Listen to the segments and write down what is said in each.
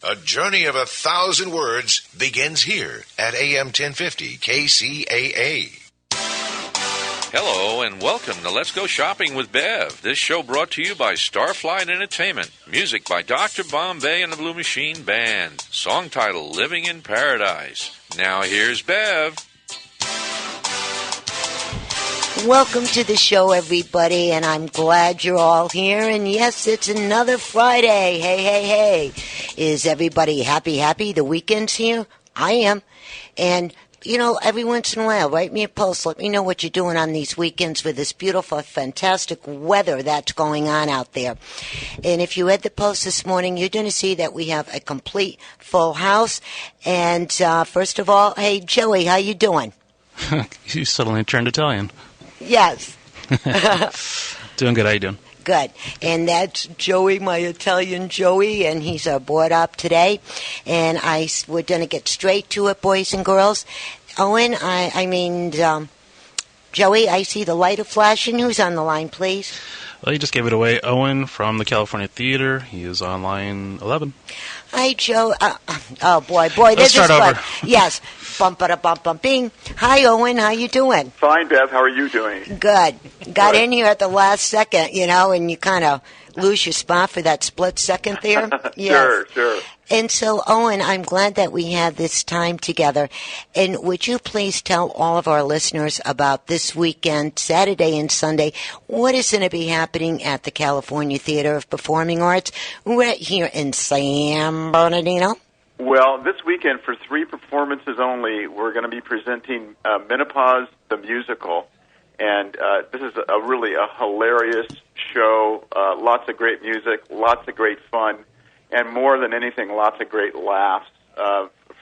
A journey of 1,000 words begins here at AM 1050 KCAA. Hello and welcome to Let's Go Shopping with Bev. This show brought to you by Starflight Entertainment. Music by Dr. Bombay and the Blue Machine Band. Song title, Living in Paradise. Now here's Bev. Welcome to the show, everybody, and I'm glad you're all here. And yes, it's another Friday. Hey. Is everybody happy? The weekend's here? I am. And you know, every once in a while, write me a post. Let me know what you're doing on these weekends with this beautiful, fantastic weather that's going on out there. And if you read the post this morning, you're going to see that we have a complete full house. And first of all, hey, Joey, how you doing? You suddenly turned Italian. Yes. Doing good. How you doing? Good. And that's Joey, my Italian Joey, and he's brought up today. And we're going to get straight to it, boys and girls. Owen, Joey, I see the light flashing. Who's on the line, please? Well, you just gave it away. Owen from the California Theater. He is on line 11. Hi, Joe. Oh, boy, this is fun. Yes. Bing. Hi, Owen. How you doing? Fine, Bev. How are you doing? Good. Got in here at the last second, and you kind of lose your spot for that split second there. Yes. Sure. And so, Owen, I'm glad that we had this time together. And would you please tell all of our listeners about this weekend, Saturday and Sunday, what is going to be happening at the California Theater of Performing Arts right here in San Bernardino? Well, this weekend, for 3 performances only, we're going to be presenting Menopause, the musical. And this is really a hilarious show, lots of great music, lots of great fun. And more than anything, lots of great laughs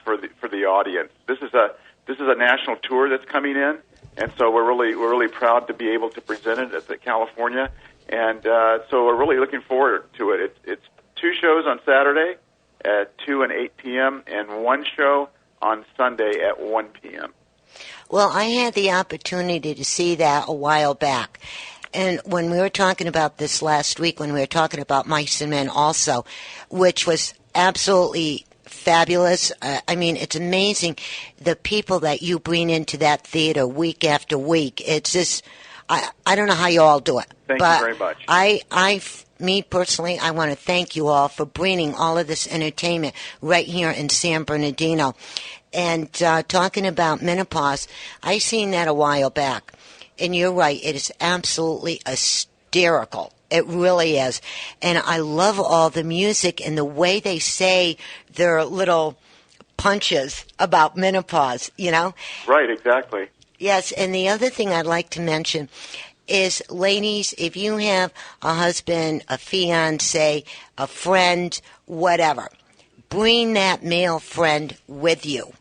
for the audience. This is a national tour that's coming in, and so we're really proud to be able to present it at the California, and so we're really looking forward to it. It's 2 shows on Saturday at 2 and 8 p.m. and 1 show on Sunday at 1 p.m. Well, I had the opportunity to see that a while back. And when we were talking about this last week, when we were talking about Mice and Men also, which was absolutely fabulous. It's amazing the people that you bring into that theater week after week. It's just, I don't know how you all do it. Thank you very much. Me personally, I want to thank you all for bringing all of this entertainment right here in San Bernardino. And talking about Menopause, I seen that a while back. And you're right, it is absolutely hysterical. It really is. And I love all the music and the way they say their little punches about menopause, Right, exactly. Yes, and the other thing I'd like to mention is, ladies, if you have a husband, a fiancé, a friend, whatever, bring that male friend with you.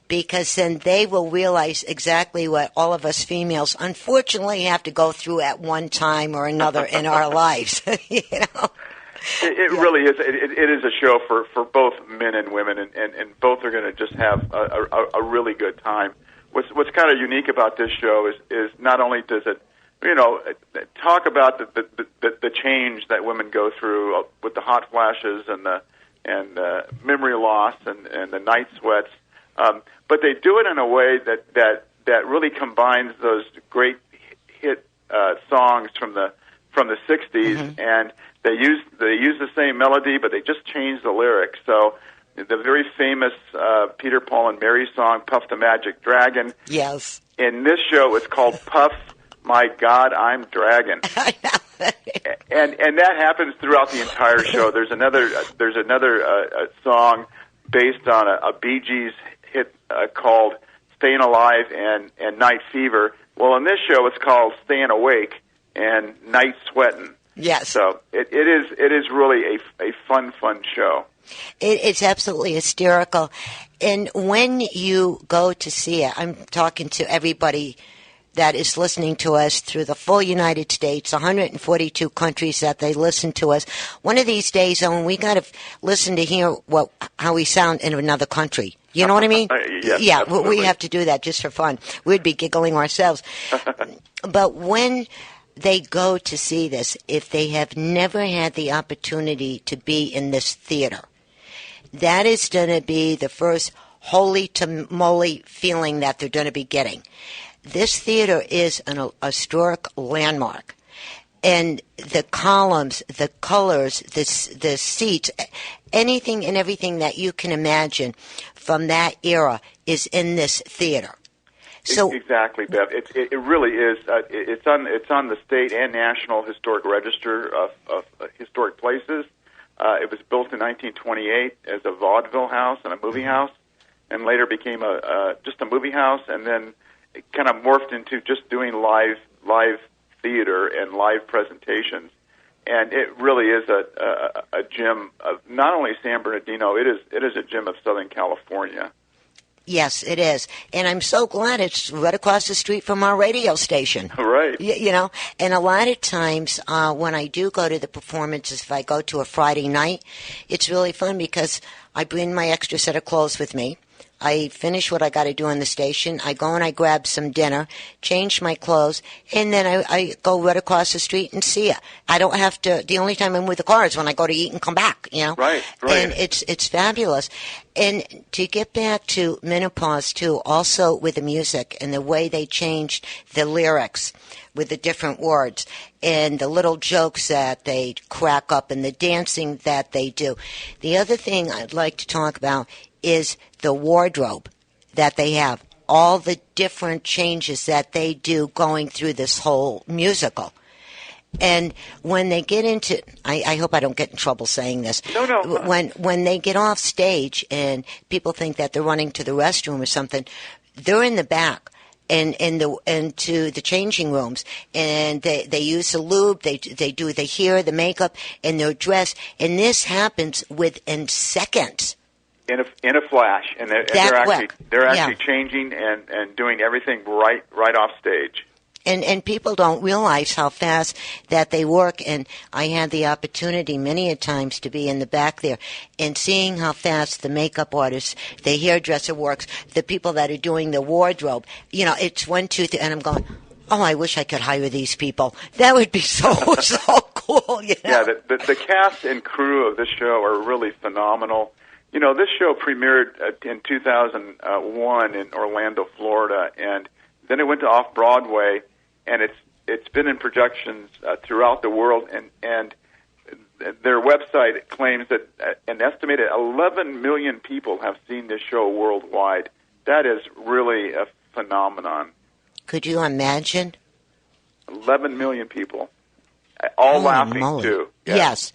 Because then they will realize exactly what all of us females unfortunately have to go through at one time or another in our lives. It really is. It is a show for both men and women, and both are going to just have a really good time. What's kind of unique about this show is not only does it, talk about the change that women go through with the hot flashes and the memory loss and the night sweats. But they do it in a way that really combines those great hit songs from the 60s, and they use the same melody, but they just change the lyrics. So the very famous Peter, Paul, and Mary song, "Puff the Magic Dragon." Yes. In this show, it's called "Puff My God, I'm Dragon," and that happens throughout the entire show. There's another song based on a Bee Gees hit called "Staying Alive" and "Night Fever." Well, in this show, it's called "Staying Awake" and "Night Sweatin'." Yes. So it is really a fun show. It's absolutely hysterical. And when you go to see it, I'm talking to everybody that is listening to us through the full United States, 142 countries that they listen to us. One of these days, Owen, we got to listen to hear how we sound in another country. You know what I mean? Yes, yeah, absolutely. we have to do that just for fun. We'd be giggling ourselves. But when they go to see this, if they have never had the opportunity to be in this theater, that is going to be the first holy tamale feeling that they're going to be getting. This theater is an historic landmark. And the columns, the colors, the seats, anything and everything that you can imagine from that era is in this theater. So exactly, Bev. It really is. It's on the state and national historic register of historic places. It was built in 1928 as a vaudeville house and a movie house, and later became just a movie house, and then it kind of morphed into just doing live theater and live presentations. And it really is a gem of not only San Bernardino, it is a gem of Southern California. Yes, it is. And I'm so glad it's right across the street from our radio station. Right. You know, and a lot of times when I do go to the performances, if I go to a Friday night, it's really fun because I bring my extra set of clothes with me. I finish what I got to do on the station. I go and I grab some dinner, change my clothes, and then I go right across the street and see it. I don't have to. The only time I'm with the car is when I go to eat and come back. You know, right. And it's fabulous. And to get back to menopause too, also with the music and the way they changed the lyrics with the different words and the little jokes that they crack up and the dancing that they do. The other thing I'd like to talk about is the wardrobe that they have, all the different changes that they do going through this whole musical. And when they get into, I hope I don't get in trouble saying this. No. When they get off stage and people think that they're running to the restroom or something, they're in the back and to the changing rooms, and they use the lube, they do the hair, the makeup, and their dress, and this happens within seconds. In a flash, and they're actually changing and doing everything right off stage. And people don't realize how fast that they work. And I had the opportunity many a times to be in the back there and seeing how fast the makeup artist, the hairdresser works, the people that are doing the wardrobe. You know, it's 1, 2, 3, and I'm going, oh, I wish I could hire these people. That would be so cool. You know? Yeah, the cast and crew of this show are really phenomenal. You know, this show premiered in 2001 in Orlando, Florida, and then it went to off-Broadway, and it's been in projections throughout the world, and their website claims that an estimated 11 million people have seen this show worldwide. That is really a phenomenon. Could you imagine? 11 million people. All Holy laughing, moly. too. Yeah. Yes.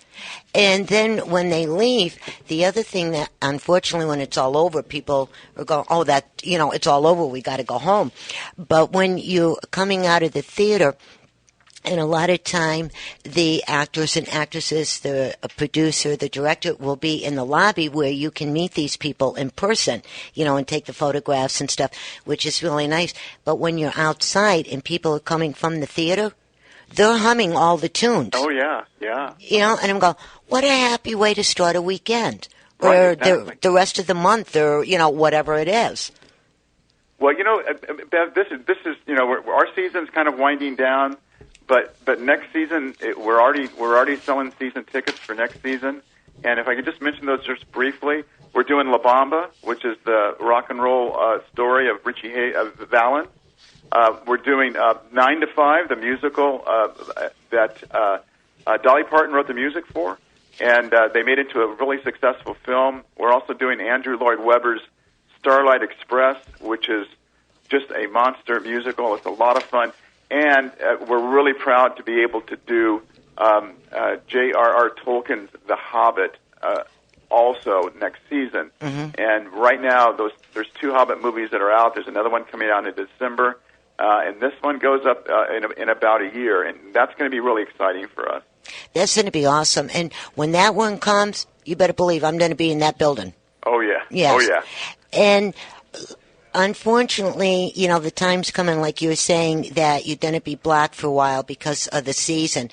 And then when they leave, the other thing that, unfortunately, when it's all over, people are going, oh, that, you know, it's all over, we got to go home. But when you're coming out of the theater, and a lot of time, the actors and actresses, the producer, the director will be in the lobby where you can meet these people in person, you know, and take the photographs and stuff, which is really nice. But when you're outside and people are coming from the theater, they're humming all the tunes. Oh, yeah. You know, and I'm going, what a happy way to start a weekend. Or Right, exactly. the rest of the month, or, you know, whatever it is. Well, you know, Bev, this is you know, our season's kind of winding down, but next season we're already selling season tickets for next season. And if I could just mention those just briefly, we're doing La Bamba, which is the rock and roll story of Richie Valens. We're doing 9 to 5, the musical that Dolly Parton wrote the music for, and they made it into a really successful film. We're also doing Andrew Lloyd Webber's Starlight Express, which is just a monster musical. It's a lot of fun, and we're really proud to be able to do J.R.R. Tolkien's The Hobbit also next season. Mm-hmm. And right now, there's 2 Hobbit movies that are out. There's another one coming out in December. And this one goes up in about a year, and that's going to be really exciting for us. That's going to be awesome. And when that one comes, you better believe I'm going to be in that building. Oh, yeah. Yes. Oh, yeah. And unfortunately, you know, the time's coming, like you were saying, that you're going to be black for a while because of the season.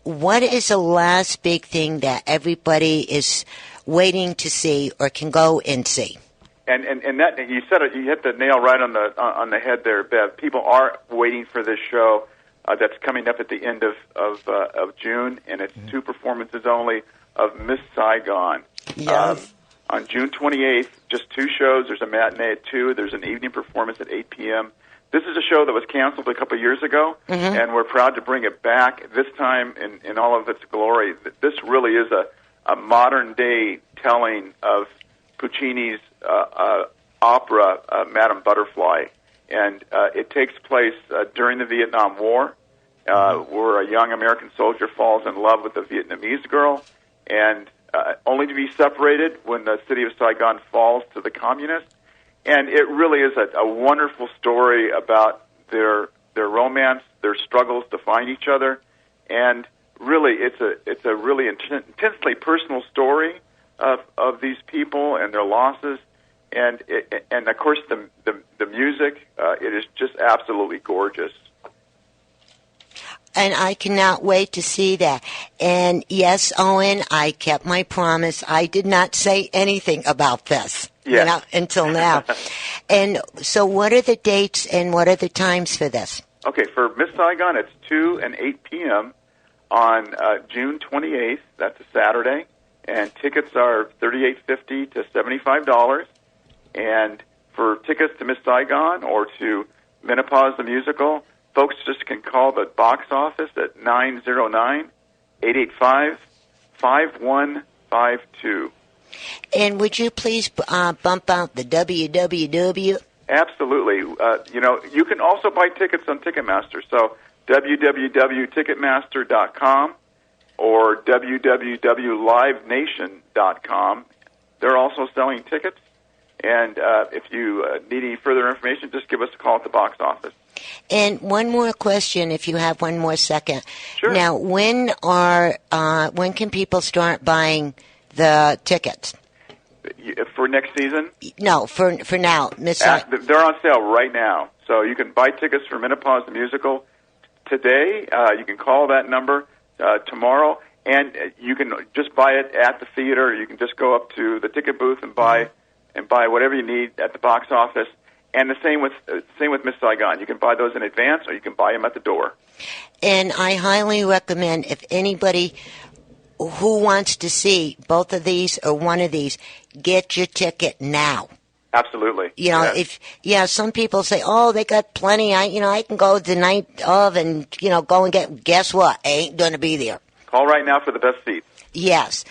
What is the last big thing that everybody is waiting to see or can go and see? And that you said it, you hit the nail right on the head there, Bev. People are waiting for this show that's coming up at the end of June, and it's 2 performances only of Miss Saigon. Yes. on June 28th. Just 2 shows. There's a matinee at 2. There's an evening performance at 8 p.m. This is a show that was canceled a couple of years ago, and we're proud to bring it back, this time in all of its glory. This really is a modern-day telling of Puccini's opera, Madame Butterfly. And it takes place during the Vietnam War, where a young American soldier falls in love with a Vietnamese girl, and only to be separated when the city of Saigon falls to the communists. And it really is a wonderful story about their romance, their struggles to find each other, and really it's a really intensely personal story of these people and their losses, and of course the music, it is just absolutely gorgeous. And I cannot wait to see that. And yes, Owen, I kept my promise. I did not say anything about this, until now. And so what are the dates and what are the times for this? Okay, for Miss Saigon, it's 2 and 8 p.m. on June 28th. That's a Saturday. And tickets are $38.50 to $75. And for tickets to Miss Saigon or to Menopause the Musical, folks just can call the box office at 909-885-5152. And would you please bump out the www? Absolutely. You can also buy tickets on Ticketmaster. So www.ticketmaster.com or www.livenation.com. They're also selling tickets. And if you need any further information, just give us a call at the box office. And one more question, if you have one more second. Sure. Now, when can people start buying the tickets? For next season? No, for now. They're on sale right now. So you can buy tickets for Menopause the Musical today. You can call that number tomorrow, and you can just buy it at the theater. You can just go up to the ticket booth and buy whatever you need at the box office. And the same with Miss Saigon. You can buy those in advance, or you can buy them at the door. And I highly recommend, if anybody who wants to see both of these or one of these, get your ticket now. Absolutely. Some people say, "Oh, they got plenty. I can go the night of and go and get." Guess what? I ain't gonna be there. Call right now for the best seats. Yes,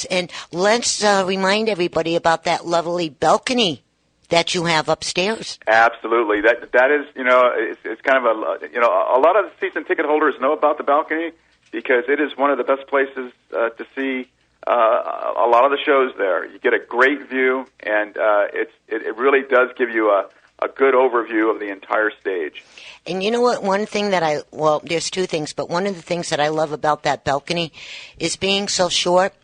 and let's remind everybody about that lovely balcony that you have upstairs. Absolutely. That is, it's kind of a lot of the season ticket holders know about the balcony because it is one of the best places to see a lot of the shows there. You get a great view, and it really does give you a good overview of the entire stage. And you know what? One thing that there's two things, but one of the things that I love about that balcony is being so short.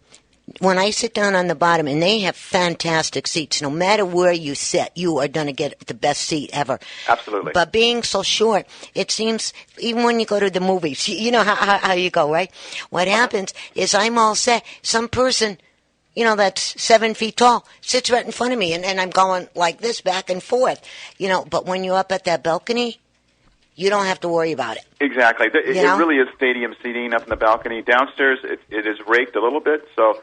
When I sit down on the bottom, and they have fantastic seats, no matter where you sit, you are going to get the best seat ever. Absolutely. But being so short, it seems, even when you go to the movies, you know how you go, right? What happens is I'm all set. Some person, that's 7 feet tall, sits right in front of me, and I'm going like this back and forth. But when you're up at that balcony, you don't have to worry about it. Exactly. It really is stadium seating up in the balcony. Downstairs, it is raked a little bit, so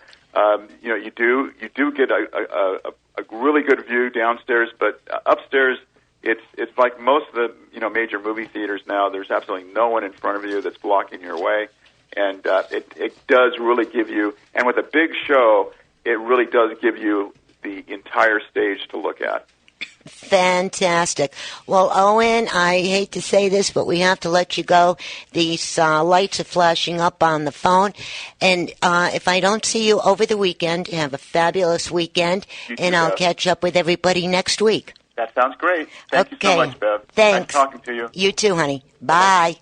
you do get a really good view downstairs. But upstairs, it's like most of the major movie theaters now. There's absolutely no one in front of you that's blocking your way, and it does really give you. And with a big show, it really does give you the entire stage to look at. Fantastic. Well, Owen, I hate to say this, but we have to let you go. These lights are flashing up on the phone. And if I don't see you over the weekend, have a fabulous weekend. And I'll catch up with everybody next week. That sounds great. Thank you so much, Bev. Thanks. Nice talking to you. You too, honey. Bye.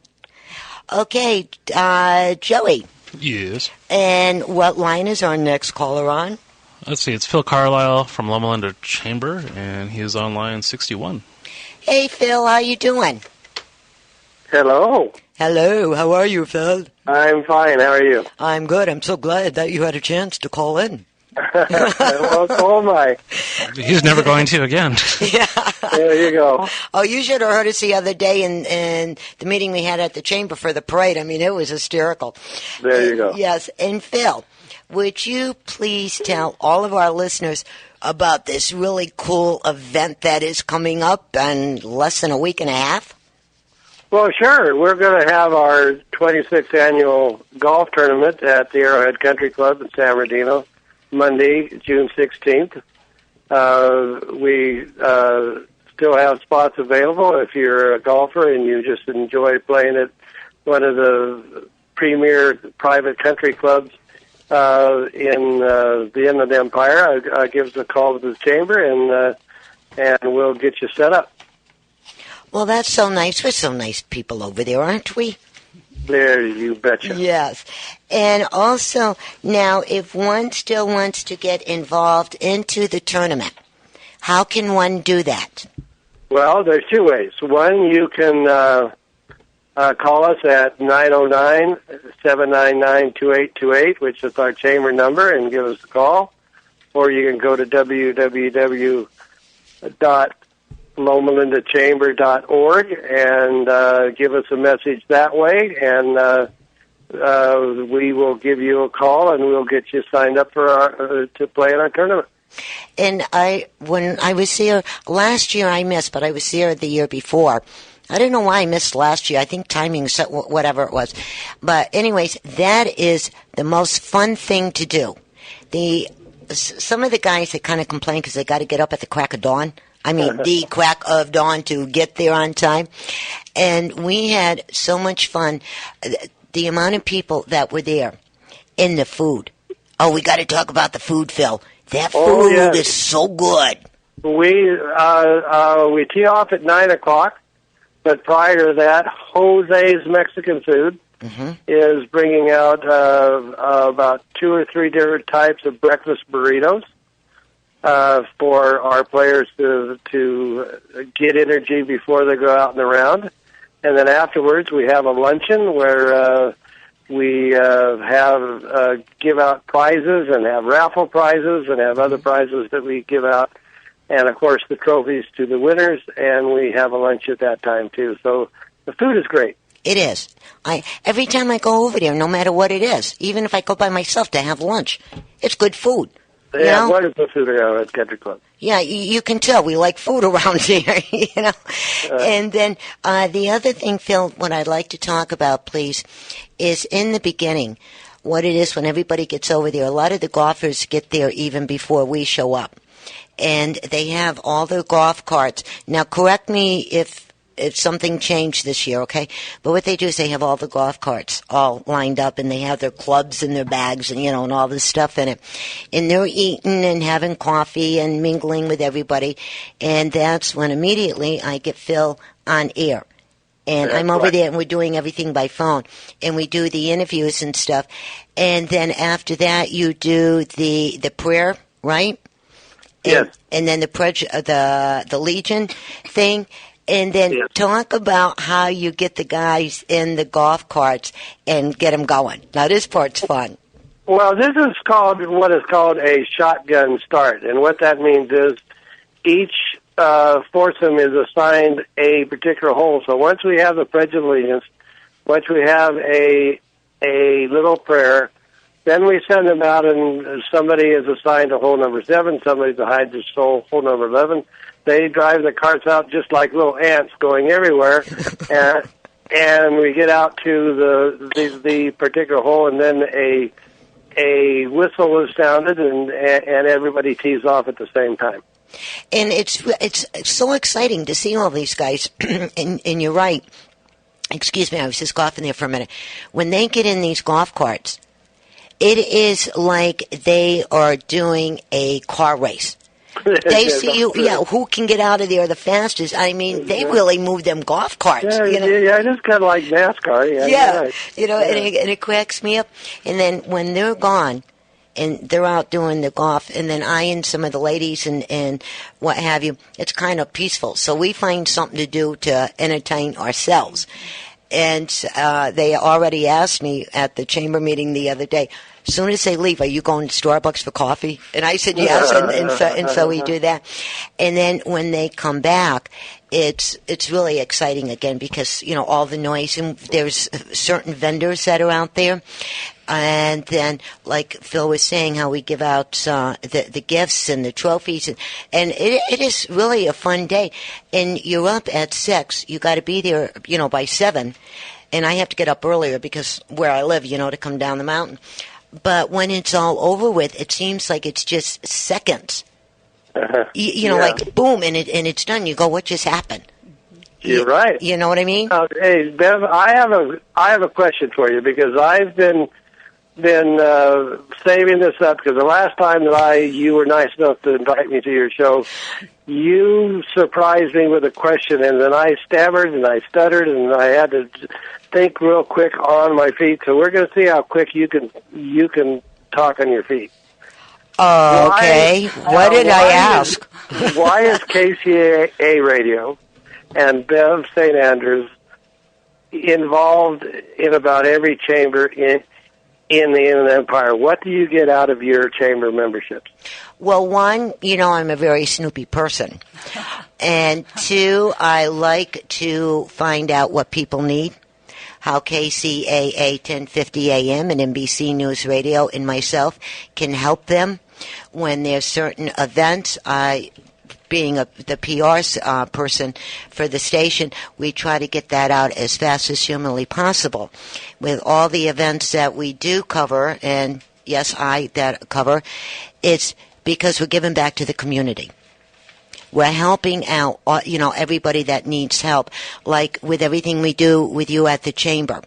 Okay, Joey. Yes. And what line is our next caller on? Let's see, it's Phill Carlisle from Loma Linda Chamber, and he is on line 61. Hey, Phill, how you doing? Hello. Hello, how are you, Phill? I'm fine, how are you? I'm good. I'm so glad that you had a chance to call in. Well, so am I. He's never going to again. Yeah. There you go. Oh, you should have heard us the other day in the meeting we had at the chamber for the parade. I mean, it was hysterical. There you go. Yes, and Phill, would you please tell all of our listeners about this really cool event that is coming up in less than a week and a half? Well, sure. We're going to have our 26th annual golf tournament at the Arrowhead Country Club in San Bernardino, Monday, June 16th. We still have spots available if you're a golfer and you just enjoy playing at one of the premier private country clubs in the Inland Empire. Give us a call to the chamber, and we'll get you set up. Well, that's so nice. We're so nice people over there, aren't we? There, you betcha. Yes. And also, now, if one still wants to get involved into the tournament, how can one do that? Well, there's two ways. One, you can call us at 909-799-2828, which is our chamber number, and give us a call. Or you can go to www.lomalindachamber.org and give us a message that way, and we will give you a call, and we'll get you signed up for to play in our tournament. And when I was here last year, I missed, but I was here the year before. I don't know why I missed last year. I think timing, whatever it was. But anyways, that is the most fun thing to do. Some of the guys that kind of complain because they got to get up at the crack of dawn. I mean, the crack of dawn to get there on time. And we had so much fun. The amount of people that were there, and the food. Oh, we got to talk about the food, Phill. That food is so good. We tee off at 9 o'clock, but prior to that, Jose's Mexican Food is bringing out about 2 or 3 different types of breakfast burritos for our players to get energy before they go out in the round. And then afterwards, we have a luncheon where we give out prizes and have raffle prizes and have other prizes that we give out. And, of course, the trophies to the winners, and we have a lunch at that time, too. So the food is great. It is. Every time I go over there, no matter what it is, even if I go by myself to have lunch, it's good food. They have wonderful food around at Country Club. Yeah, you can tell we like food around here, you know. And then the other thing, Phill, what I'd like to talk about, please, is in the beginning, what it is when everybody gets over there. A lot of the golfers get there even before we show up. And they have all their golf carts. Now, correct me if something changed this year, okay? But what they do is they have all the golf carts all lined up, and they have their clubs and their bags and, and all this stuff in it. And they're eating and having coffee and mingling with everybody. And that's when immediately I get Phill on air. And I'm over there, and we're doing everything by phone. And we do the interviews and stuff. And then after that, you do the prayer, right? Yes. And then the Legion thing. And then talk about how you get the guys in the golf carts and get them going. Now, this part's fun. Well, this is what is called a shotgun start. And what that means is each foursome is assigned a particular hole. So once we have the Pledge of Allegiance, once we have a little prayer, then we send them out, and somebody is assigned to hole number 7, somebody's assigned to hole number 11. They drive the carts out just like little ants going everywhere, and we get out to the particular hole, and then a whistle is sounded, and everybody tees off at the same time. And it's so exciting to see all these guys, and you're right. Excuse me, I was just coughing there for a minute. When they get in these golf carts, it is like they are doing a car race. They see who can get out of there the fastest. I mean, they really move them golf carts. Yeah, it is kind of like NASCAR. Yeah, right. And it cracks me up. And then when they're gone, and they're out doing the golf, and then I and some of the ladies and what have you, it's kind of peaceful. So we find something to do to entertain ourselves. And they already asked me at the chamber meeting the other day, as soon as they leave, are you going to Starbucks for coffee? And I said yes, and so we do that. And then when they come back, it's really exciting again because, all the noise, and there's certain vendors that are out there. And then, like Phill was saying, how we give out the gifts and the trophies. And it is really a fun day. And you're up at 6. You got to be there, by 7. And I have to get up earlier because where I live, to come down the mountain. But when it's all over with, it seems like it's just seconds. Like boom, and it's done. You go, what just happened? You're right. You know what I mean? Hey, Bev, I have a question for you because I've been saving this up because the last time that you were nice enough to invite me to your show, you surprised me with a question, and then I stammered and I stuttered and I had to think real quick on my feet. So we're going to see how quick you can talk on your feet. Okay. What did I ask? Why is KCAA radio and Bev St. Andrews involved in about every chamber in the Inland Empire? What do you get out of your chamber memberships? Well, one, I'm a very snoopy person. And 2, I like to find out what people need, how KCAA 1050 AM and NBC News Radio and myself can help them when there's certain events. Being the PR person for the station, we try to get that out as fast as humanly possible. With all the events that we do cover, and yes, that cover, it's because we're giving back to the community. We're helping out, everybody that needs help, like with everything we do with you at the chamber.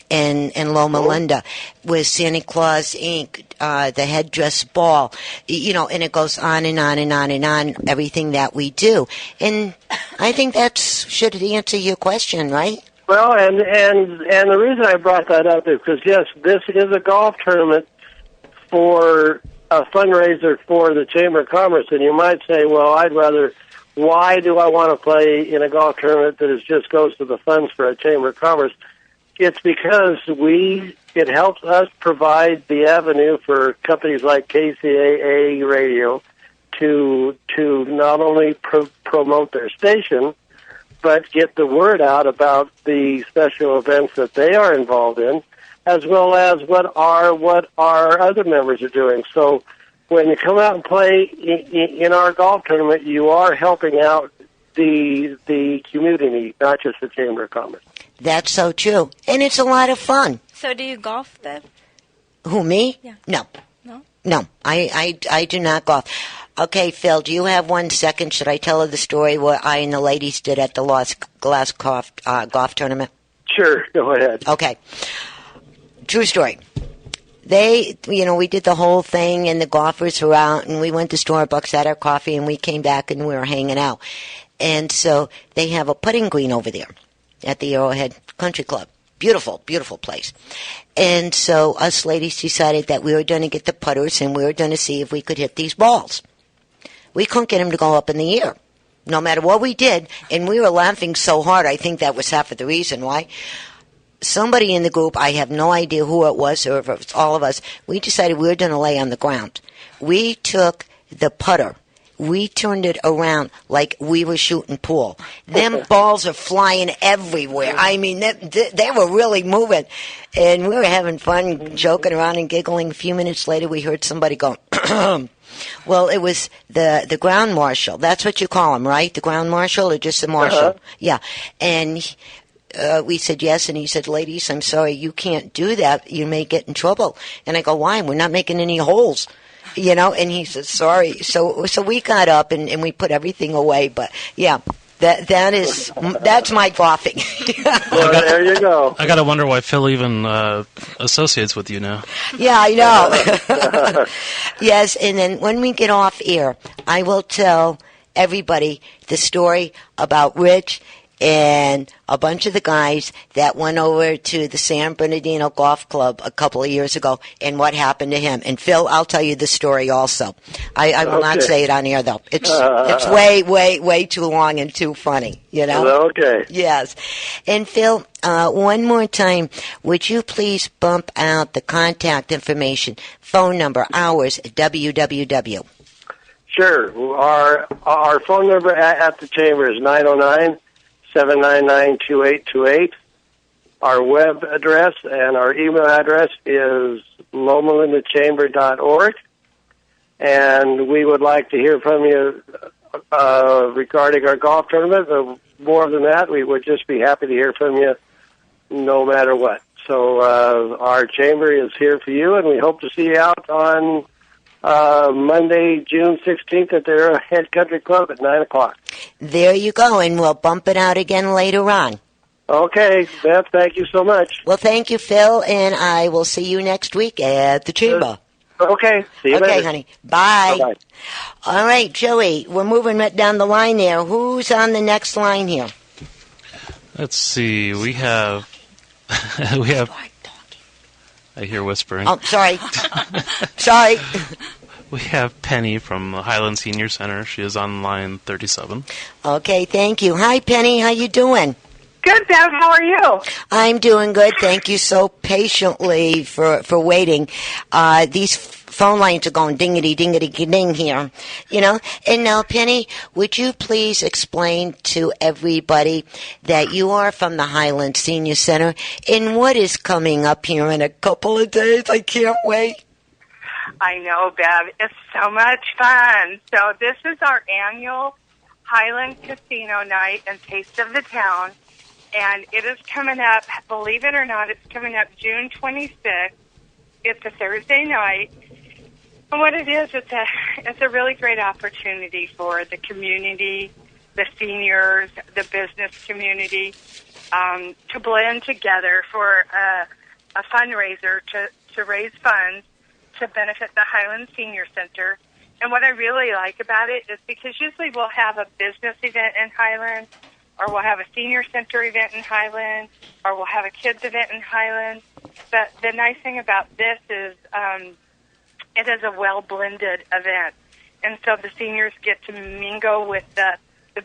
In Loma Linda, with Santa Claus Inc., the headdress ball, and it goes on and on and on and on, everything that we do. And I think that should answer your question, right? Well, and the reason I brought that up is because, yes, this is a golf tournament for a fundraiser for the Chamber of Commerce. And you might say, well, why do I want to play in a golf tournament that just goes to the funds for a Chamber of Commerce? It's because it helps us provide the avenue for companies like KCAA Radio to not only promote their station, but get the word out about the special events that they are involved in, as well as what our other members are doing. So when you come out and play in our golf tournament, you are helping out the community, not just the Chamber of Commerce. That's so true. And it's a lot of fun. So do you golf, Bev? Who, me? Yeah. No, I do not golf. Okay, Phill, do you have 1 second? Should I tell her the story what I and the ladies did at the Lost Glass golf tournament? Sure, go ahead. Okay. True story. We did the whole thing, and the golfers were out, and we went to Starbucks, had our coffee, and we came back, and we were hanging out. And so they have a putting green over there at the Arrowhead Country Club. Beautiful, beautiful place. And so us ladies decided that we were going to get the putters and we were going to see if we could hit these balls. We couldn't get them to go up in the air, no matter what we did. And we were laughing so hard, I think that was half of the reason why. Somebody in the group, I have no idea who it was or if it was all of us, we decided we were going to lay on the ground. We took the putter. We turned it around like we were shooting pool. Them balls are flying everywhere. I mean, they were really moving. And we were having fun, joking around and giggling. A few minutes later, we heard somebody go, well, it was the ground marshal. That's what you call him, right? The ground marshal or just the marshal? Uh-huh. Yeah. And we said yes, and he said, ladies, I'm sorry, you can't do that. You may get in trouble. And I go, why? We're not making any holes. And he said, sorry. So we got up and we put everything away. But, yeah, that's my golfing. Well, there you go. I got to wonder why Phill even associates with you now. Yeah, I know. Yes, and then when we get off air, I will tell everybody the story about Rich and a bunch of the guys that went over to the San Bernardino Golf Club a couple of years ago and what happened to him. And Phill, I'll tell you the story also. I will not say it on air, though. It's way, way, way too long and too funny, Okay. Yes. And Phill, one more time, would you please bump out the contact information, phone number, hours, www. Sure. Our phone number at the chamber is 909-799-2828. Our web address and our email address is lomalindachamber.org. And we would like to hear from you regarding our golf tournament. More than that, we would just be happy to hear from you no matter what. So our chamber is here for you, and we hope to see you out on Monday, June 16th at their Head Country Club at 9 o'clock. There you go, and we'll bump it out again later on. Okay, Beth, thank you so much. Well, thank you, Phill, and I will see you next week at the chamber. Okay, see you later. Okay, honey. Bye. Bye-bye. All right, Joey, we're moving right down the line there. Who's on the next line here? Let's see. We have I hear whispering. Oh, sorry. Sorry. We have Penny from the Highland Senior Center. She is on line 37. Okay, thank you. Hi, Penny. How you doing? Good, Bev. How are you? I'm doing good. Thank you so patiently for waiting. These phone lines are going dingity-ding here, you know. And now, Penny, would you please explain to everybody that you are from the Highland Senior Center and what is coming up here in a couple of days? I can't wait. I know, Bev. It's so much fun. So this is our annual Highland Casino Night and Taste of the Town. And it is coming up, believe it or not, it's coming up June 26th. It's a Thursday night. And what it is, it's a really great opportunity for the community, the seniors, the business community, to blend together for a fundraiser to raise funds to benefit the Highland Senior Center. And what I really like about it is because usually we'll have a business event in Highland, or we'll have a senior center event in Highland, or we'll have a kids event in Highland. But the nice thing about this is it is a well-blended event. And so the seniors get to mingle with the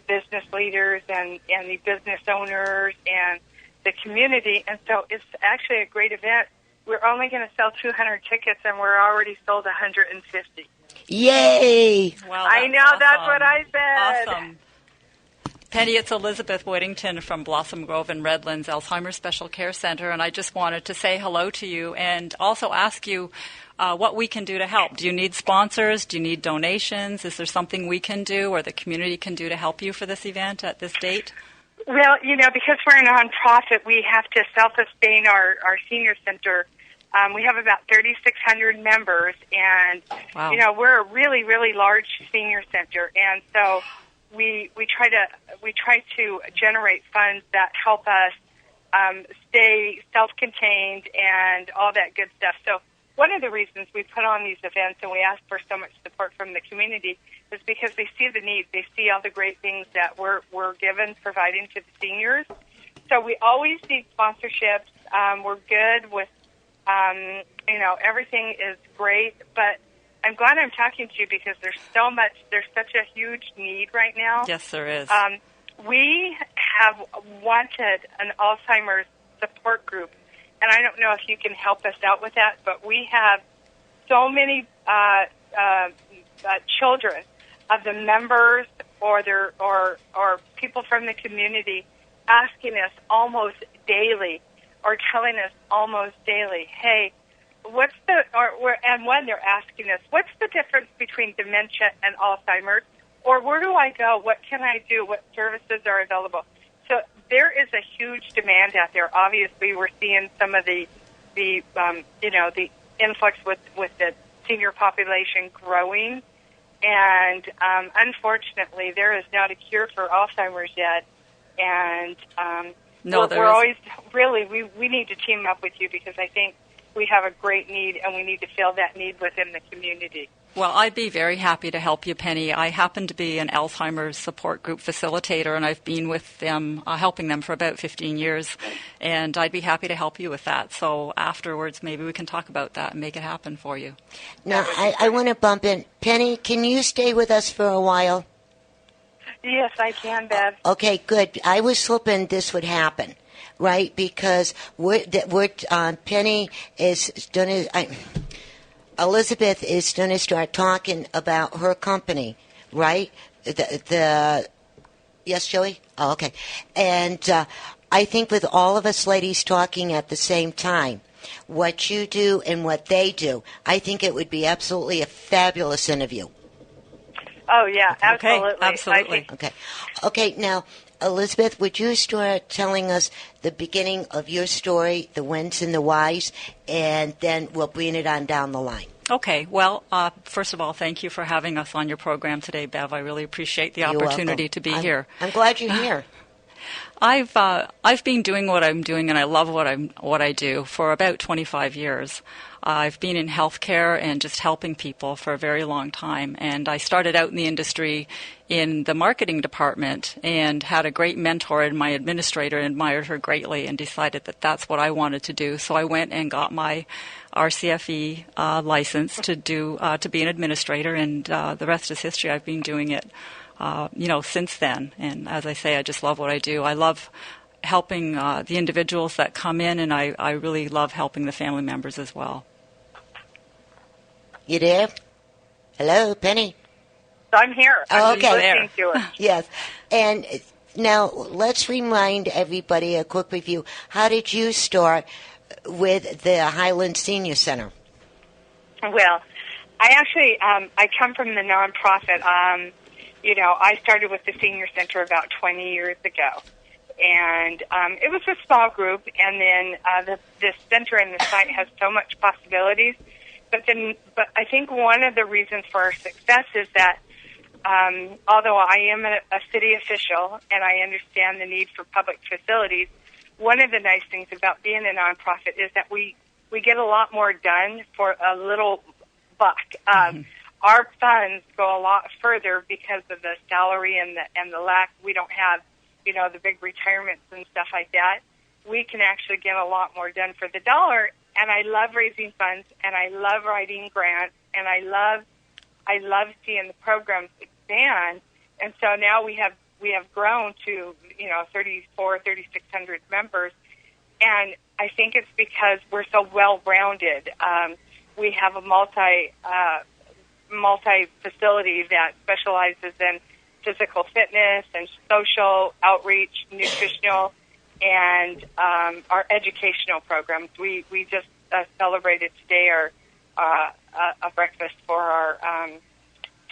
business leaders and the business owners and the community. And so it's actually a great event. We're only going to sell 200 tickets, and we're already sold 150. Yay! Wow, I know, awesome. that's what I said. Awesome. Penny, it's Eliizabeth Whittington from Blossom Grove and Redlands Alzheimer's Special Care Center, and I just wanted to say hello to you and also ask you what we can do to help. Do you need sponsors? Do you need donations? Is there something we can do or the community can do to help you for this event at this date? Well, you know, because we're a nonprofit, we have to self-sustain our senior center. We have about 3,600 members, and wow. You know, we're a really, really large senior center, and so we try to generate funds that help us stay self-contained and all that good stuff. So one of the reasons we put on these events and we ask for so much support from the community is because they see the need. They see all the great things that we're providing to the seniors. So we always need sponsorships. We're good with, you know, everything is great. But I'm glad I'm talking to you because there's such a huge need right now. Yes, there is. We have wanted an Alzheimer's support group. And I don't know if you can help us out with that, but we have so many children of the members or people from the community asking us almost daily or telling us almost daily, hey, and when they're asking us, what's the difference between dementia and Alzheimer's? Or where do I go? What can I do? What services are available? So there is a huge demand out there. Obviously, we're seeing some of the influx with the senior population growing, and unfortunately, there is not a cure for Alzheimer's yet. And we're always we need to team up with you because I think we have a great need, and we need to fill that need within the community. Well, I'd be very happy to help you, Penny. I happen to be an Alzheimer's support group facilitator, and I've been with them, helping them for about 15 years, and I'd be happy to help you with that. So afterwards, maybe we can talk about that and make it happen for you. Now, I want to bump in. Penny, can you stay with us for a while? Yes, I can, Bev. Okay, good. I was hoping this would happen, right? Because Penny is going to... Eliizabeth is going to start talking about her company, right? Yes, Joey? Oh, okay. And I think with all of us ladies talking at the same time, what you do and what they do, I think it would be absolutely a fabulous interview. Oh, yeah, absolutely. Okay, absolutely. Okay, now, Eliizabeth, would you start telling us the beginning of your story, the whens and the whys, and then we'll bring it on down the line. Okay. Well, first of all, thank you for having us on your program today, Bev. I really appreciate the opportunity to be here. I'm glad you're here. I've been doing what I'm doing, and I love what I do for about 25 years. I've been in healthcare and just helping people for a very long time. And I started out in the industry in the marketing department and had a great mentor in my administrator, and admired her greatly, and decided that that's what I wanted to do. So I went and got my RCFE license to be an administrator, and the rest is history. I've been doing it since then. And as I say, I just love what I do. I love helping the individuals that come in, and I really love helping the family members as well. You there? Hello, Penny? I'm here. I'm just listening to it. Yes. And now let's remind everybody a quick review. How did you start with the Highland Senior Center? Well, I actually, I come from the nonprofit. I started with the Senior Center about 20 years ago. And it was a small group, and then the center and the site has so much possibilities. But I think one of the reasons for our success is that although I am a city official and I understand the need for public facilities, one of the nice things about being a nonprofit is that we get a lot more done for a little buck. Our funds go a lot further because of the salary and the lack. We don't have, the big retirements and stuff like that. We can actually get a lot more done for the dollar. And I love raising funds, and I love writing grants, and I love seeing the programs expand. And so now we have grown to 3,600 members, and I think it's because we're so well rounded. We have a multi facility that specializes in physical fitness and social outreach, nutritional, and our educational programs. We just celebrated today a breakfast for our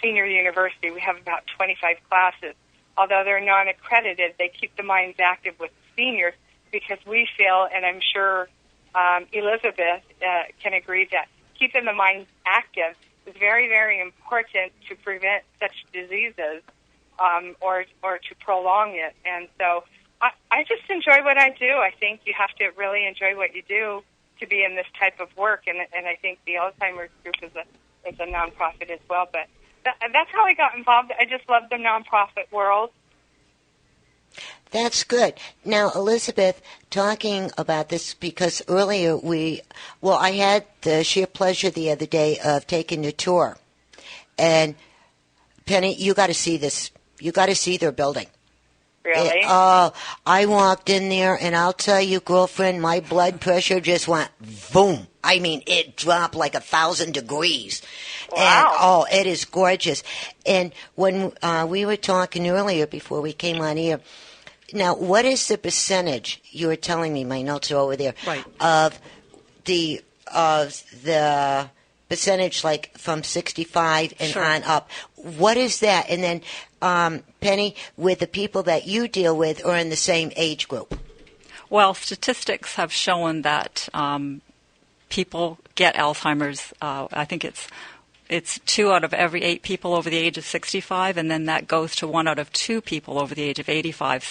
senior university. We have about 25 classes. Although they're non-accredited, they keep the minds active with seniors because we feel, and I'm sure Eliizabeth can agree, that keeping the minds active is very, very important to prevent such diseases or to prolong it. And so I just enjoy what I do. I think you have to really enjoy what you do to be in this type of work, and I think the Alzheimer's group is a nonprofit as well. But that's how I got involved. I just love the nonprofit world. That's good. Now, Eliizabeth, talking about this, because earlier I had the sheer pleasure the other day of taking a tour. And, Penny, you got to see this. You got to see their building. Really? I walked in there, and I'll tell you, girlfriend, my blood pressure just went boom. I mean, it dropped like 1,000 degrees. Wow. And, it is gorgeous. And when we were talking earlier before we came on here, now, what is the percentage, you were telling me, my notes are over there, right, of the percentage, like from 65 and sure, on up? What is that? And then, Penny, with the people that you deal with are in the same age group. Well, statistics have shown that people get Alzheimer's. I think it's 2 out of every 8 people over the age of 65, and then that goes to 1 out of 2 people over the age of 85.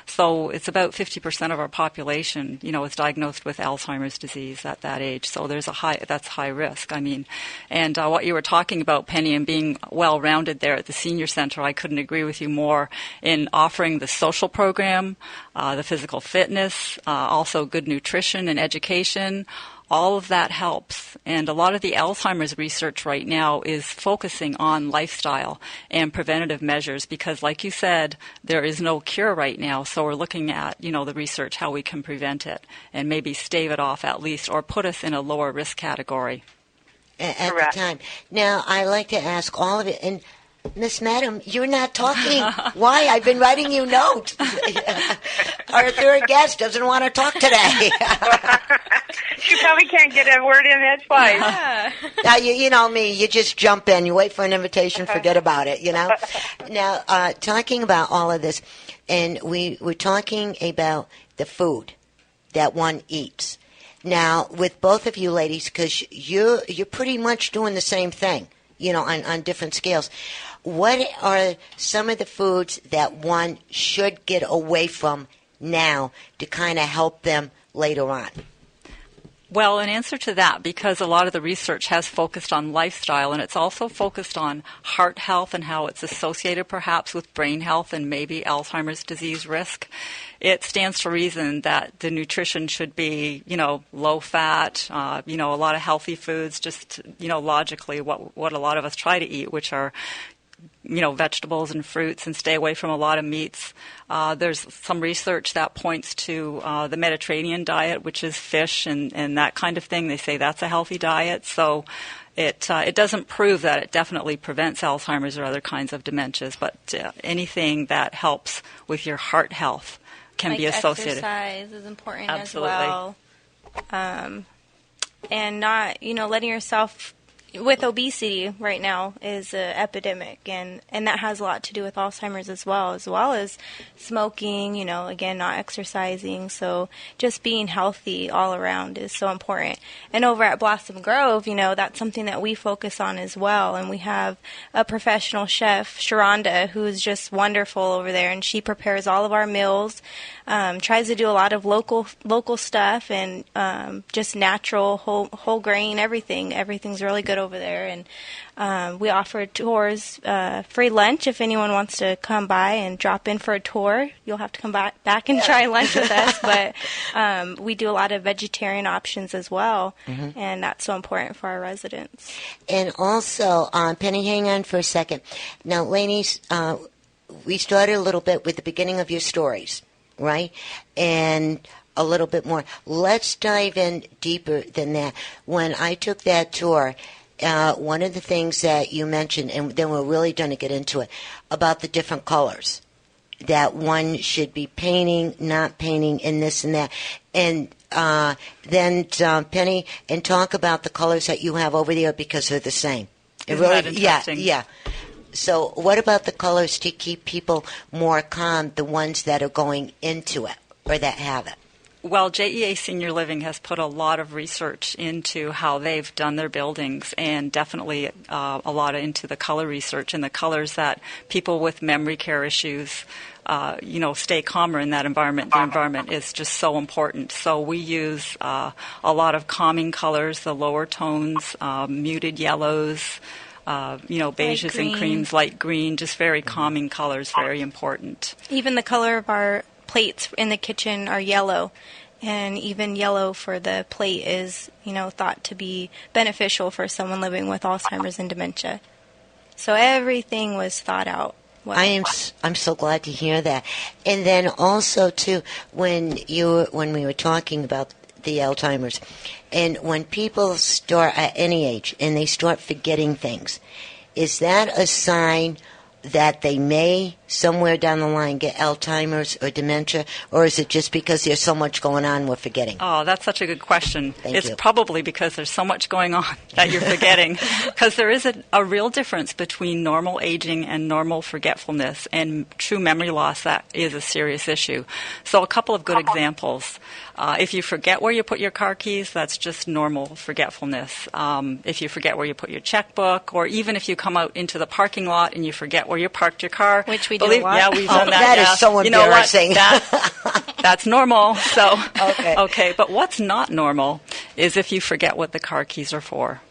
So it's about 50% of our population, is diagnosed with Alzheimer's disease at that age. So that's high risk. I mean, and what you were talking about, Penny, and being well-rounded there at the senior center, I couldn't agree with you more in offering the social program, the physical fitness, also good nutrition and education. All of that helps. And a lot of the Alzheimer's research right now is focusing on lifestyle and preventative measures because, like you said, there is no cure right now. So we're looking at, the research, how we can prevent it and maybe stave it off at least or put us in a lower risk category. At the time. Now, I like to ask all of it, and Miss Madam, you're not talking. Why? I've been writing you notes. Our third guest doesn't want to talk today. She probably can't get a word in edgewise. Yeah. Now, you know me, you just jump in. You wait for an invitation, forget about it, you know? Now, talking about all of this, and we're talking about the food that one eats. Now, with both of you ladies, because you're pretty much doing the same thing, you know, on different scales. What are some of the foods that one should get away from now to kind of help them later on? Well, in answer to that, because a lot of the research has focused on lifestyle, and it's also focused on heart health and how it's associated perhaps with brain health and maybe Alzheimer's disease risk, it stands to reason that the nutrition should be, you know, low fat, you know, a lot of healthy foods, just, you know, logically what a lot of us try to eat, which are, you know, vegetables and fruits, and stay away from a lot of meats. There's some research that points to the Mediterranean diet, which is fish and that kind of thing. They say that's a healthy diet. So it doesn't prove that it definitely prevents Alzheimer's or other kinds of dementias, but anything that helps with your heart health can be associated. Exercise is important Absolutely. as well. And not, you know, letting yourself... With obesity right now is an epidemic, and that has a lot to do with Alzheimer's as well as smoking, you know, again, not exercising. So just being healthy all around is so important. And over at Blossom Grove, you know, that's something that we focus on as well. And we have a professional chef, Sharonda, who's just wonderful over there, and she prepares all of our meals, tries to do a lot of local stuff, and just natural, whole grain, everything. Everything's really good over there. And we offer tours, free lunch if anyone wants to come by and drop in for a tour. You'll have to come back and try lunch with us. But we do a lot of vegetarian options as well, and that's so important for our residents. And also, Penny, hang on for a second. Now, ladies, we started a little bit with the beginning of your stories, right? And a little bit more. Let's dive in deeper than that. When I took that tour, one of the things that you mentioned, and then we're really going to get into it, about the different colors that one should be painting, not painting, and this and that. And then, Penny, and talk about the colors that you have over there because they're the same. Isn't that interesting? Yeah. So what about the colors to keep people more calm, the ones that are going into it or that have it? Well, JEA Senior Living has put a lot of research into how they've done their buildings, and definitely a lot into the color research and the colors that people with memory care issues, you know, stay calmer in that environment. The environment is just so important. So we use a lot of calming colors, the lower tones, muted yellows, you know, beiges and creams, light green, just very calming colors, very important. Even the color of our plates in the kitchen are yellow, and even yellow for the plate is, you know, thought to be beneficial for someone living with Alzheimer's and dementia. So everything was thought out. Well, I'm so glad to hear that. And then also too, when we were talking about the Alzheimer's, and when people start at any age and they start forgetting things, is that a sign that they may somewhere down the line get Alzheimer's or dementia, or is it just because there's so much going on we're forgetting? Oh, that's such a good question. It's you. Probably because there's so much going on that you're forgetting, because there is a real difference between normal aging and normal forgetfulness, and true memory loss. That is a serious issue. So a couple of good examples. If you forget where you put your car keys, that's just normal forgetfulness. If you forget where you put your checkbook, or even if you come out into the parking lot and you forget where you parked your car. Which we do a lot. Yeah, we've done that. That is so embarrassing. You know what? That's normal. So okay. But what's not normal is if you forget what the car keys are for.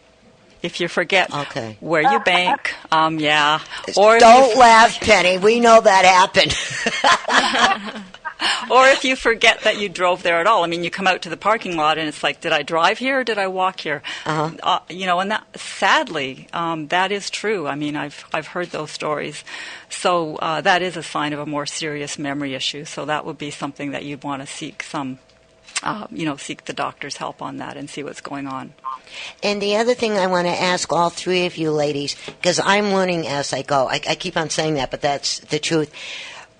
If you forget where you bank, yeah. Or don't laugh, Penny. We know that happened. Or if you forget that you drove there at all. I mean, you come out to the parking lot and it's like, did I drive here or did I walk here? You know, and that, sadly, that is true. I mean, I've heard those stories. So that is a sign of a more serious memory issue. So that would be something that you'd want to seek some seek the doctor's help on that and see what's going on. And the other thing I want to ask all three of you ladies, because I'm learning as I go. I keep on saying that, but that's the truth.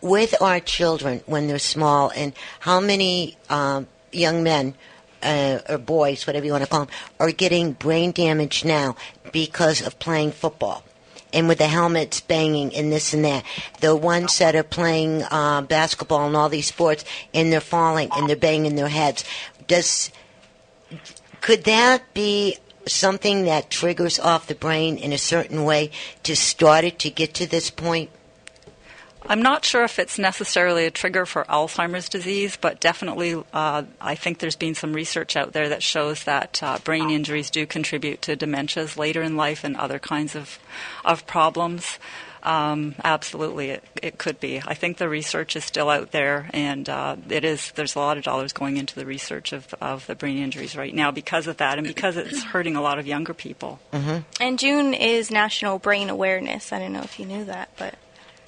With our children when they're small, and how many young men or boys, whatever you want to call them, are getting brain damage now because of playing football? And with the helmets banging and this and that. The ones that are playing basketball and all these sports, and they're falling and they're banging their heads. Could that be something that triggers off the brain in a certain way to start it to get to this point? I'm not sure if it's necessarily a trigger for Alzheimer's disease, but definitely I think there's been some research out there that shows that brain injuries do contribute to dementias later in life and other kinds of problems. Absolutely, it could be. I think the research is still out there, and there's a lot of dollars going into the research of the brain injuries right now because of that, and because it's hurting a lot of younger people. Mm-hmm. And June is National Brain Awareness. I don't know if you knew that, but...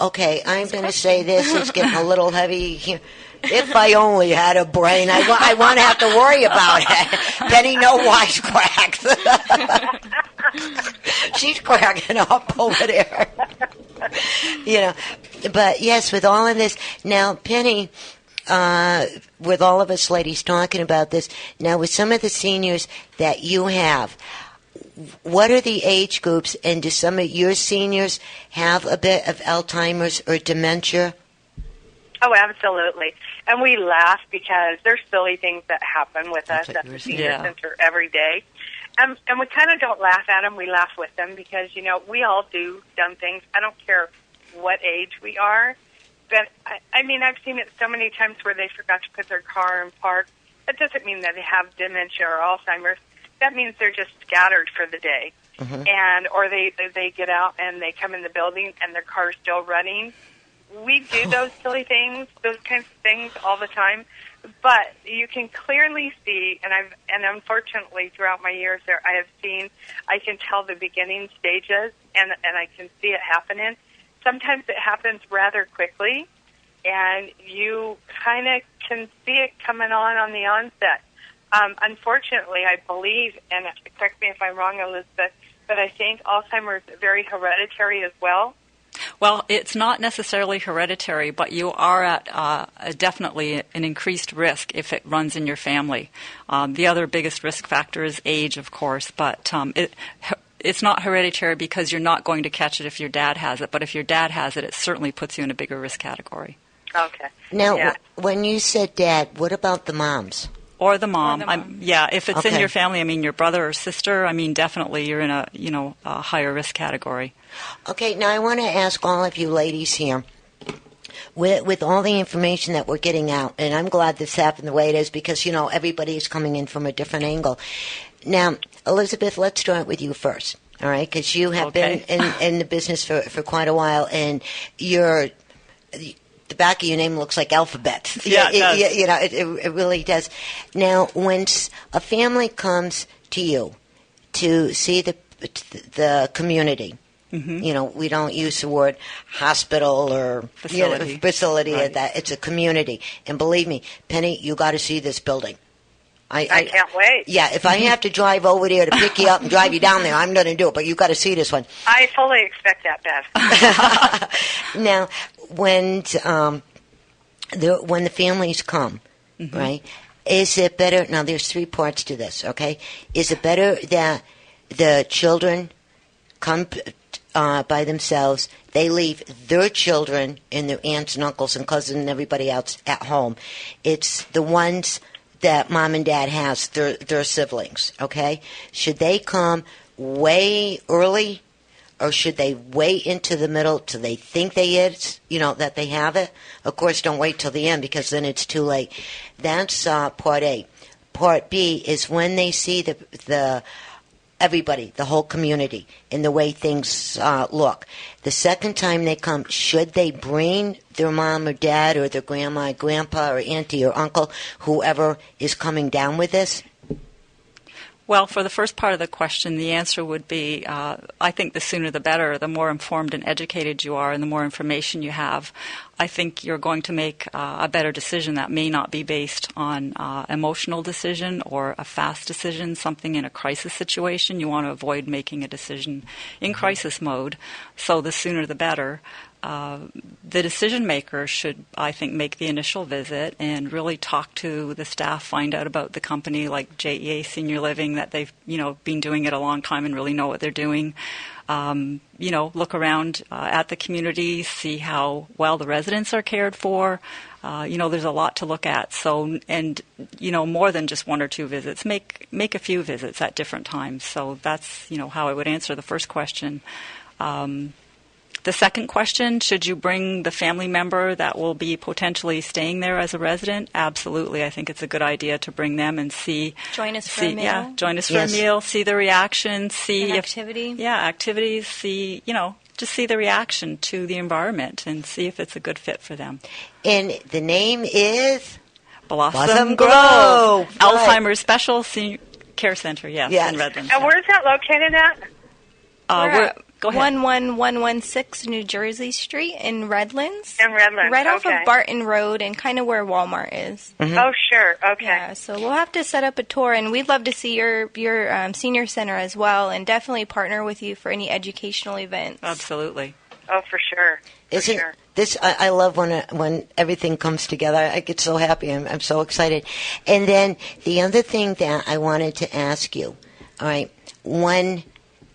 Okay, I'm going to say this. It's getting a little heavy here. If I only had a brain, I won't have to worry about it. Penny, no wisecracks. She's cracking up over there. But yes, with all of this. Now, Penny, with all of us ladies talking about this, now with some of the seniors that you have, what are the age groups, and do some of your seniors have a bit of Alzheimer's or dementia? Oh, absolutely. And we laugh because there's silly things that happen with us at the senior center every day. And we kind of don't laugh at them. We laugh with them because, we all do dumb things. I don't care what age we are. But, I've seen it so many times where they forgot to put their car in park. That doesn't mean that they have dementia or Alzheimer's. That means they're just scattered for the day. Mm-hmm. Or they get out and they come in the building and their car's still running. We do those silly things, those kinds of things all the time. But you can clearly see, and unfortunately throughout my years there, I can tell the beginning stages, and I can see it happening. Sometimes it happens rather quickly, and you kind of can see it coming on the onset. Unfortunately, I believe, and correct me if I'm wrong, Elizabeth, but I think Alzheimer's is very hereditary as well. Well, it's not necessarily hereditary, but you are at definitely an increased risk if it runs in your family. The other biggest risk factor is age, of course, but it's not hereditary because you're not going to catch it if your dad has it, but if your dad has it, it certainly puts you in a bigger risk category. Okay. Now, when you said dad, what about the moms? Or the mom. If it's in your family, your brother or sister, definitely you're in a higher risk category. Okay, now I want to ask all of you ladies here, with all the information that we're getting out, and I'm glad this happened the way it is because, everybody is coming in from a different angle. Now, Eliizabeth, let's start with you first, all right, because you have been in the business for quite a while, and you're... The back of your name looks like alphabet. Yeah, it does. It really does. Now, when a family comes to you to see the community, mm-hmm. We don't use the word hospital or facility. Right. That it's a community. And believe me, Penny, you got to see this building. I can't wait. Yeah, if I have to drive over there to pick you up and drive you down there, I'm going to do it. But you got to see this one. I fully expect that, Bev. Now, when the families come, mm-hmm. right? Is it better? Now, there's three parts to this. Okay, is it better that the children come by themselves? They leave their children and their aunts and uncles and cousins and everybody else at home. It's the ones that mom and dad has, their siblings, okay? Should they come way early, or should they wait into the middle till they think that they have it? Of course, don't wait till the end because then it's too late. That's part A. Part B is when they see the everybody, the whole community, and the way things look. The second time they come, should they bring their mom or dad or their grandma, grandpa, or auntie or uncle, whoever is coming down with this? Well, for the first part of the question, the answer would be, I think the sooner the better. The more informed and educated you are and the more information you have, I think you're going to make a better decision that may not be based on emotional decision or a fast decision, something in a crisis situation. You want to avoid making a decision in crisis mode, so the sooner the better. The decision maker should, I think, make the initial visit and really talk to the staff, find out about the company like JEA Senior Living, that they've been doing it a long time and really know what they're doing. Look around at the community, see how well the residents are cared for. There's a lot to look at. So, and more than just one or two visits, make a few visits at different times. So that's how I would answer the first question. The second question, should you bring the family member that will be potentially staying there as a resident? Absolutely. I think it's a good idea to bring them and see. Join us for a meal. Yeah, join us for a meal, see the reaction, see activity. Activities, see, just see the reaction to the environment and see if it's a good fit for them. And the name is? Blossom Grove. Alzheimer's Special Senior Care Center, yes. In Redlands. And where's that located at? Go ahead. 11116 New Jersey Street in Redlands. Right off of Barton Road and kind of where Walmart is. Mm-hmm. Oh, sure. Okay. Yeah, so we'll have to set up a tour, and we'd love to see your senior center as well, and definitely partner with you for any educational events. Absolutely. Oh, for sure. This I love when everything comes together. I get so happy. I'm so excited. And then the other thing that I wanted to ask you, all right, when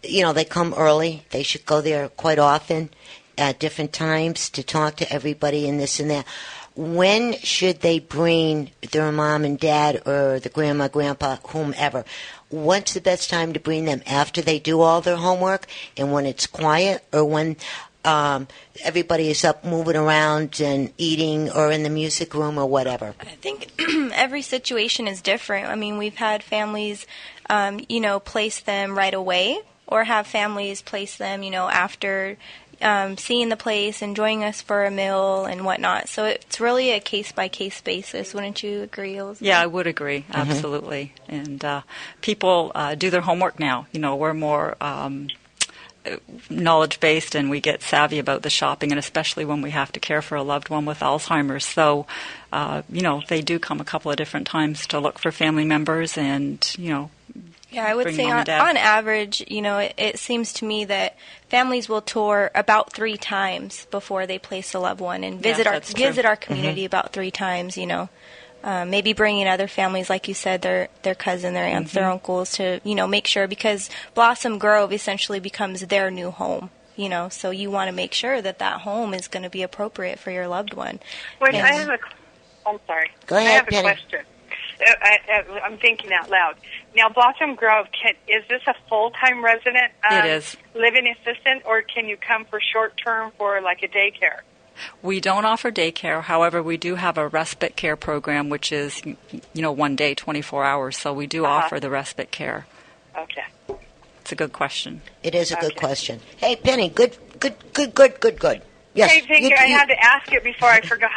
they come early. They should go there quite often at different times to talk to everybody and this and that. When should they bring their mom and dad or the grandma, grandpa, whomever? What's the best time to bring them? After they do all their homework and when it's quiet, or when everybody is up moving around and eating, or in the music room or whatever? I think every situation is different. I mean, we've had families, place them right away, or have families place them, after seeing the place, enjoying us for a meal and whatnot. So it's really a case-by-case basis. Wouldn't you agree, Elizabeth? Yeah, I would agree. Absolutely. And people do their homework now. We're more knowledge-based, and we get savvy about the shopping, and especially when we have to care for a loved one with Alzheimer's. So, they do come a couple of different times to look for family members and, Yeah, I would say on average, it seems to me that families will tour about 3 times before they place a loved one, and visit our community about 3 times. Maybe bringing other families, like you said, their cousin, their aunts, their uncles, to make sure, because Blossom Grove essentially becomes their new home. So you want to make sure that home is going to be appropriate for your loved one. Wait, I'm sorry. Go ahead, I have a Penny. question. I'm thinking out loud. Now, Blossom Grove, is this a full-time resident? It is. Living assistant, or can you come for short-term for like a daycare? We don't offer daycare. However, we do have a respite care program, which is, 1 day, 24 hours. So we do offer the respite care. Okay. It's a good question. It is a good question. Hey, Penny, good. Yes. Hey, thank you. I had to ask it before I forgot.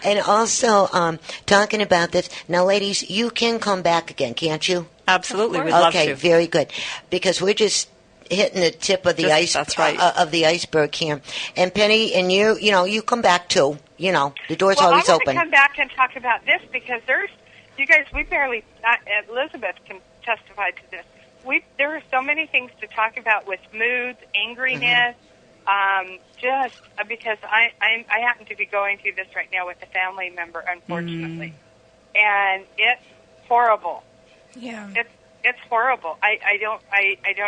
and also talking about this now, ladies, you can come back again, can't you? Absolutely, we'd love to. Okay, very good, because we're just hitting the tip of the That's right. Of the iceberg here. And Penny, and you come back too. The door's always open. I want to come back and talk about this, because you guys, we barely. Elizabeth can testify to this. There are so many things to talk about with moods, angriness, just because I happen to be going through this right now with a family member, unfortunately, and it's horrible. Yeah, it's horrible. I don't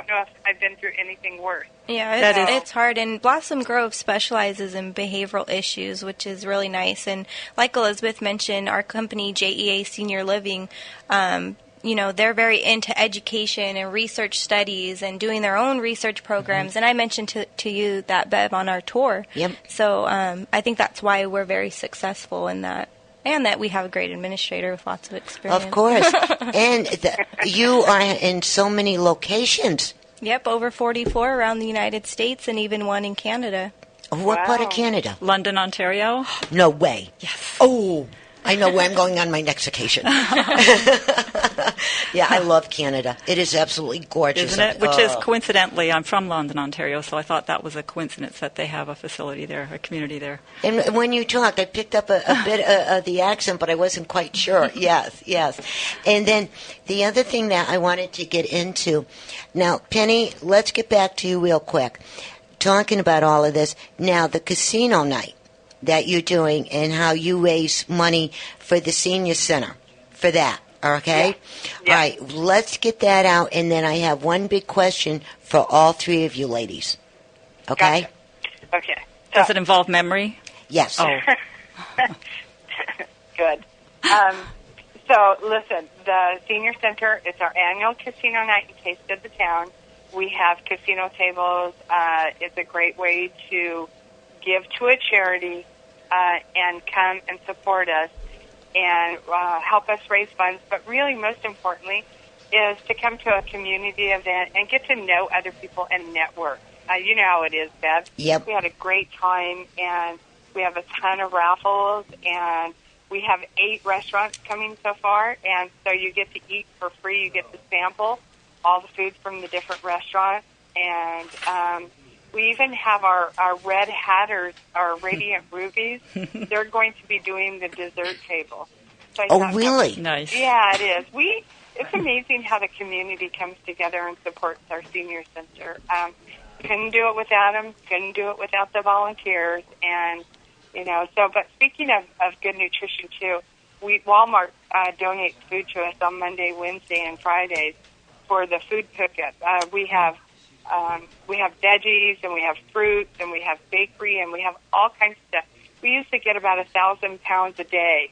know if I've been through anything worse. Yeah, it's hard. And Blossom Grove specializes in behavioral issues, which is really nice. And like Elizabeth mentioned, our company, JEA Senior Living, they're very into education and research studies and doing their own research programs. And I mentioned to you that, Bev, on our tour. Yep. So I think that's why we're very successful in that. And that we have a great administrator with lots of experience. Of course. And you are in so many locations. Yep, over 44 around the United States, and even one in Canada. What part of Canada? London, Ontario. No way. Yes. Oh, I know where I'm going on my next vacation. Yeah, I love Canada. It is absolutely gorgeous. Isn't it? Which is, coincidentally, I'm from London, Ontario, so I thought that was a coincidence that they have a facility there, a community there. And when you talked, I picked up a bit of the accent, but I wasn't quite sure. Yes. And then the other thing that I wanted to get into, now, Penny, let's get back to you real quick. Talking about all of this, now the casino night that you're doing and how you raise money for the senior center for that, okay? Yeah. All right, let's get that out, and then I have one big question for all three of you ladies, okay? Gotcha. Okay. Does it involve memory? Yes. Oh. Good. So, listen, the Senior Center is our annual casino night and Taste of the Town. We have casino tables. It's a great way to give to a charity and come and support us and help us raise funds. But really, most importantly, is to come to a community event and get to know other people and network. You know how it is, Bev. Yep. We had a great time, and we have a ton of raffles, and we have 8 restaurants coming so far, and so you get to eat for free. You get to sample all the food from the different restaurants, and we even have our Red Hatters, our Radiant Rubies. They're going to be doing the dessert table. So I thought, really? Nice. Yeah, it is. It's amazing how the community comes together and supports our senior center. Couldn't do it without them. Couldn't do it without the volunteers. And, but speaking of good nutrition, too, Walmart donates food to us on Monday, Wednesday, and Fridays for the food pickup. We have veggies, and we have fruits, and we have bakery, and we have all kinds of stuff. We used to get about 1,000 pounds a day,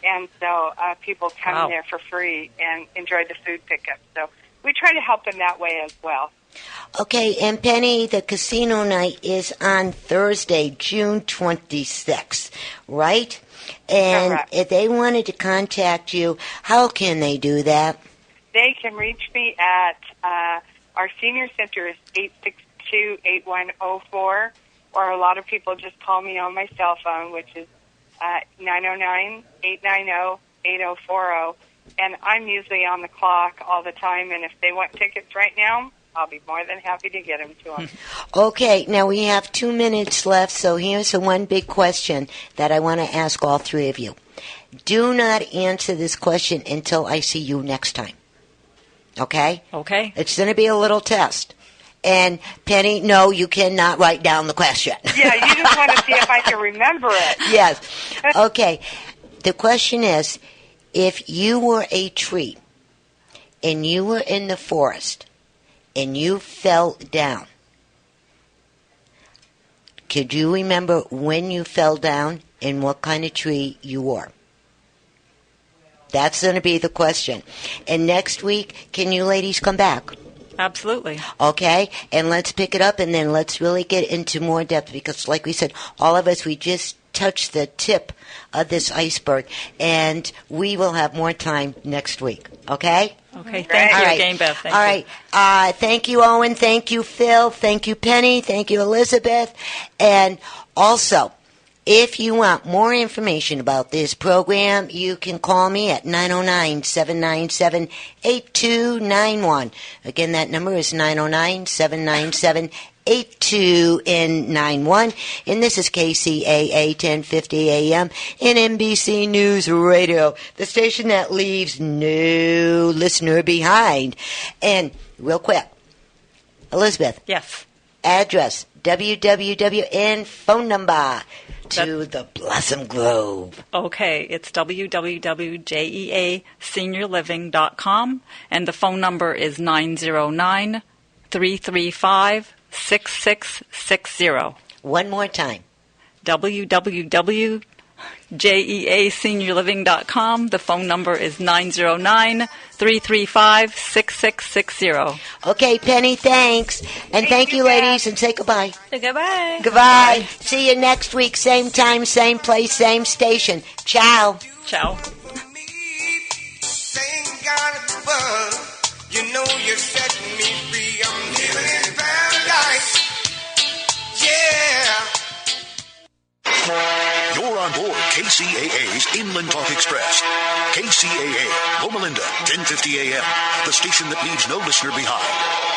and so people come there for free and enjoy the food pickup. So we try to help them that way as well. Okay, and Penny, the casino night is on Thursday, June 26th, right? And Correct. if they wanted to contact you, how can they do that? They can reach me at our senior center is 862-8104, or a lot of people just call me on my cell phone, which is 909-890-8040. And I'm usually on the clock all the time, and if they want tickets right now, I'll be more than happy to get them to them. Okay, now we have 2 minutes left, so here's the one big question that I want to ask all three of you. Do not answer this question until I see you next time. Okay? Okay. It's going to be a little test. And, Penny, no, you cannot write down the question. Yeah, you just want to see if I can remember it. Yes. Okay. The question is, if you were a tree and you were in the forest and you fell down, could you remember when you fell down and what kind of tree you were? That's going to be the question. And next week, can you ladies come back? Absolutely. Okay, and let's pick it up, and then let's really get into more depth, because like we said, all of us, we just touched the tip of this iceberg, and we will have more time next week. Okay? Okay, thank you again, Bev. Thank you. All right. Thank you, Owen. Thank you, Phill. Thank you, Penny. Thank you, Eliizabeth. And also, if you want more information about this program, you can call me at 909-797-8291. Again, that number is 909-797-8291. And this is KCAA 1050 AM and NBC News Radio, the station that leaves no listener behind. And real quick, Eliizabeth. Yes. Address, www, and phone number to the Blossom Grove. Okay, it's www.jeaseniorliving.com, and the phone number is 909-335-6660. One more time. www.jeaseniorliving.com. The phone number is 909-335-6660. Okay, Penny, thanks. And thank you, ladies, and say goodbye. Goodbye. Goodbye. See you next week, same time, same place, same station. Ciao. Ciao. Thank God above, you know you set me free. I'm living in paradise. Yeah. You're on board KCAA's Inland Talk Express. KCAA, Loma Linda, 1050 AM, the station that leaves no listener behind.